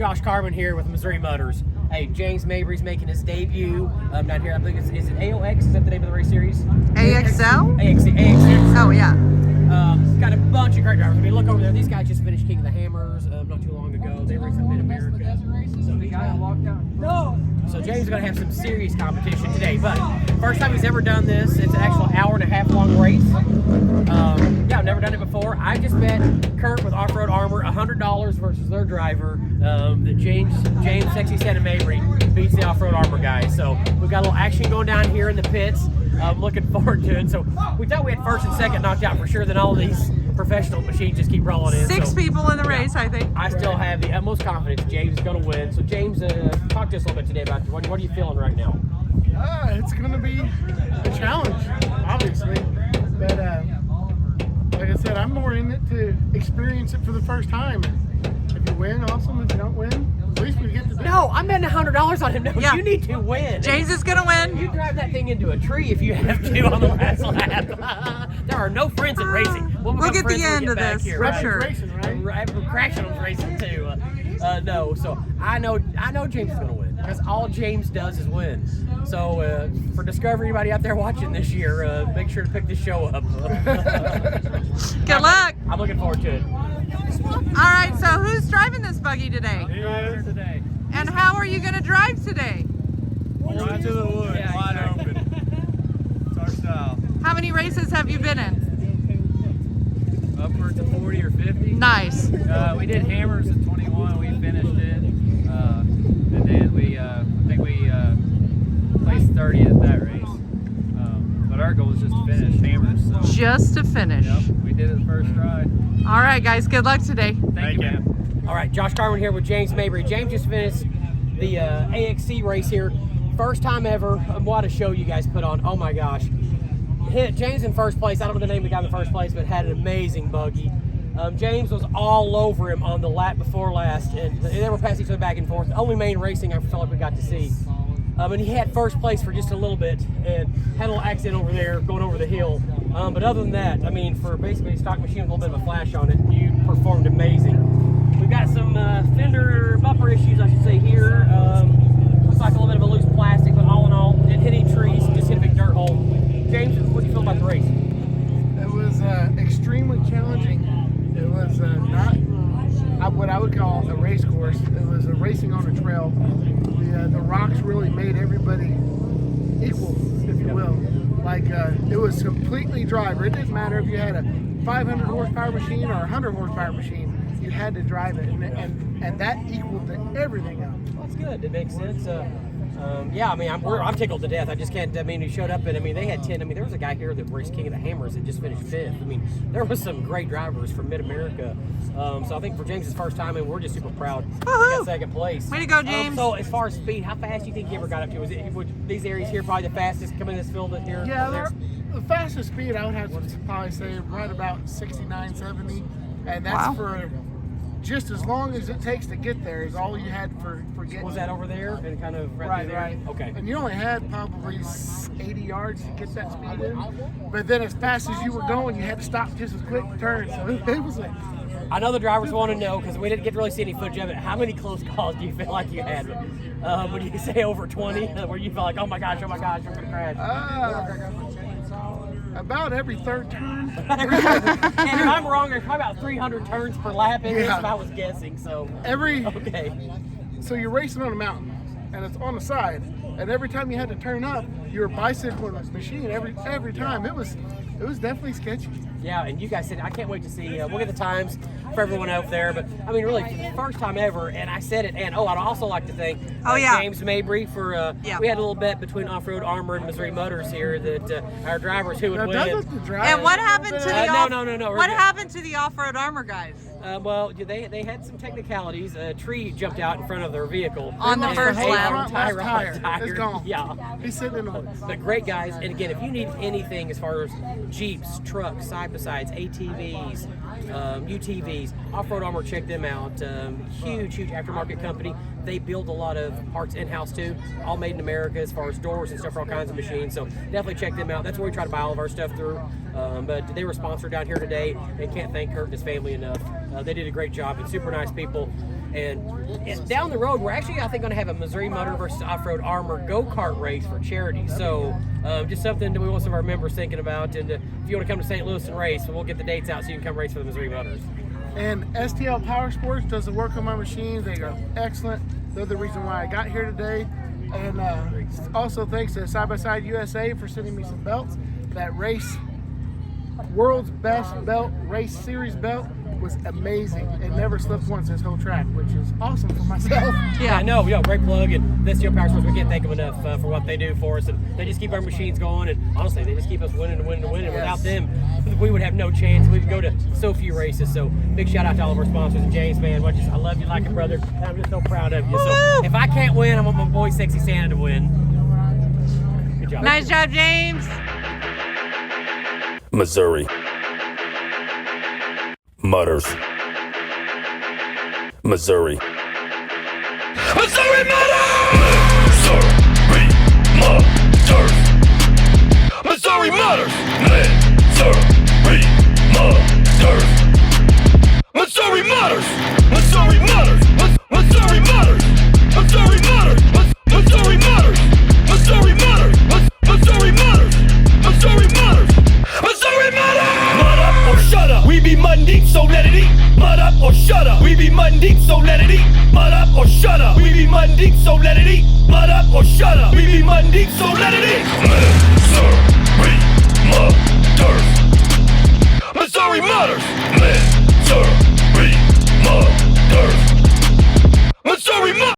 Josh Carman here with Missouri Motors. Hey, James Mabry's making his debut down here. I think is it AOX? Is that the name of the race series? AXL? AXC. Oh, yeah. Got a bunch of great drivers. I mean, look over there. These guys just finished King of the Hammers not too long ago. They raced in Mid-America. So James is going to have some serious competition today. But first time he's ever done this. It's an actual hour-and-a-half long race. Yeah, I've never done it before. I just bet Kurt with Offroad Armor $100 versus their driver. That James Sexy Santa Mabry beats the Offroad Armor guy. So we've got a little action going down here in the pits. I'm looking forward to it. So we thought we had first and second knocked out for sure. Then all these professional machines just keep rolling in. Six people in the race, I think. I still have the utmost confidence James is going to win. So James, talk to us a little bit today about what are you feeling right now? It's going to be a challenge, obviously. But like I said, I'm more in it to experience it for the first time. If you win, awesome. If you don't win, at least we get to do it. No, I'm betting $100 on him. No, Yeah. You need to win. James is going to win. You drive that thing into a tree if you have to on the last lap. There are no friends in racing. We'll get the end of this, here, for right? sure. Racing, right? Crashing racing too. No, so I know James is going to win because all James does is win. So for Discovery, anybody out there watching this year, make sure to pick this show up. Good luck. I'm looking forward to it. All right, so who's driving this buggy today? Today. And how are you going to drive today? Right to the woods, wide open. It's our style. How many races have you been in? Upwards of 40 or 50. Nice. We did Hammers at 21. We finished it, and then I think we placed 30 at that race. But our goal is just to finish Hammers. So. Just to finish. Yep, we did it the first try. All right, guys. Good luck today. Thank you, man. All right, Josh Carman here with James Mabry. James just finished the AXC race here. First time ever. What a show you guys put on. Oh my gosh. Hit James in first place. I don't know the name of the guy in the first place, but had an amazing buggy. James was all over him on the lap before last, and they were passing each other back and forth. The only main racing I felt like we got to see. And he had first place for just a little bit and had a little accident over there going over the hill. But other than that, I mean, for basically a stock machine with a little bit of a flash on it, you performed amazing. We've got some fender bumper issues, I should say, here. Looks like a little bit of a loose plastic, but all in all, didn't hit any trees, just hit a big dirt hole. James, what do you feel about the race? It was extremely challenging. It was not what I would call a race course. It was a racing on a trail. The rocks really made everybody equal, if you will. Like it was completely dry. It didn't matter if you had a 500 horsepower machine or a 100 horsepower machine. You had to drive it, and that equaled everything else. Well, that's good. It makes sense. Yeah, I mean, I'm tickled to death. I just can't. I mean, he showed up, and I mean, they had 10. I mean, there was a guy here that raced King of the Hammers and just finished 5th. I mean, there was some great drivers from Mid-America. So I think for James's first time, and we're just super proud. He got second place. Way to go, James. So as far as speed, how fast do you think he ever got up to? Was it these areas here probably the fastest coming in this field here? Yeah, the fastest speed I would have to probably say right about 69, 70, and that's for just as long as it takes to get there is all you had for getting. Was that over there and kind of right there? right Okay. And you only had probably 80 yards to get that speed in, but then as fast as you were going, you had to stop just as quick turn. So it was like. I know the drivers want to know because we didn't get to really see any footage of it. How many close calls do you feel like you had? Would you say over 20, where you felt like, oh my gosh, I'm gonna crash? About every third turn. And if I'm wrong, there's probably about 300 turns per lap in this, if I was guessing. So okay. So you're racing on a mountain, and it's on the side, and every time you had to turn up, you were bicycling the machine every time. It was definitely sketchy. Yeah, and you guys said, I can't wait to see, we'll get the times for everyone out there, but I mean, really, for the first time ever, and I said it, and I'd also like to thank James Mabry for, we had a little bet between Offroad Armor and Missouri Motors here that our drivers who would win. And what happened to the no. What happened to the Offroad Armor guys? Well, they had some technicalities. A tree jumped out in front of their vehicle. On the first lap. Tire. It's gone. Yeah. He's sitting in the woods. But great guys. And again, if you need anything as far as Jeeps, trucks, side-by-sides, ATVs, UTVs, Offroad Armor, check them out. Huge aftermarket company. They build a lot of parts in-house too, all made in America as far as doors and stuff for all kinds of machines. So definitely check them out. That's where we try to buy all of our stuff through. But they were sponsored down here today, and can't thank Kurt and his family enough. They did a great job and super nice people. And down the road, we're actually, I think, going to have a Missouri Motor versus Offroad Armor go-kart race for charity. So just something that we want some of our members thinking about. And if you want to come to St. Louis and race, we'll get the dates out so you can come race for the Missouri Motors. And STL Power Sports does the work on my machines. They are excellent. They're the reason why I got here today. And also thanks to Side by Side USA for sending me some belts. That race, world's best belt, race series belt, was amazing. It never slipped once this whole track, which is awesome for myself. Yeah, I know. Great plug. And this STL Power Sports, we can't thank them enough for what they do for us. And they just keep our machines going. And honestly, they just keep us winning and winning and winning. Yes. Without them, we would have no chance. We would go to so few races. So big shout out to all of our sponsors. And James, man, I love you like a brother. And I'm just so proud of you. So if I can't win, I want my boy Sexy Santa to win. Good job. Nice job, James. Missouri Mutters. Missouri. Missouri Mutters! Missouri Mutters! Missouri Mutters! Missouri Mutters! Missouri Mutters! Missouri Mutters! Missouri Mutters! Missouri Mutters! Missouri Mutters! Missouri Mutters! Missouri Mutters! Missouri Mutters! Missouri Mutters! Mud up or shut up. We be mud deep, so let it eat. Mud up or shut up. We be mud deep, so let it eat. Mud up or shut up. We be mud deep, so let it eat. Mud up or shut up. We be mud deep, so let it eat.